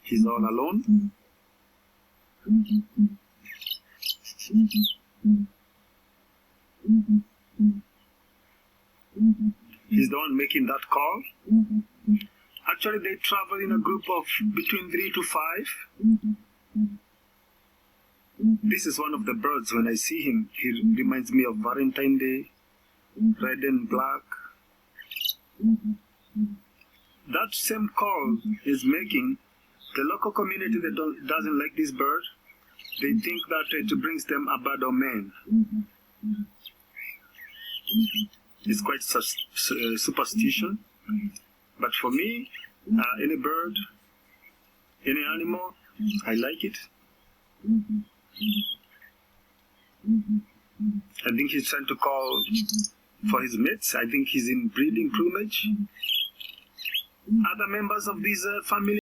He's all alone. He's the one making that call. Actually, they travel in a group of between 3 to 5. This is one of the birds. When I see him, he reminds me of Valentine's Day, red and black. That same call is making the local community that doesn't like this bird. They think that it brings them a bad omen. It's quite superstition. But for me, any bird, any animal, I like it. I think he's trying to call for his mates. I think he's in breeding plumage. Other members of this family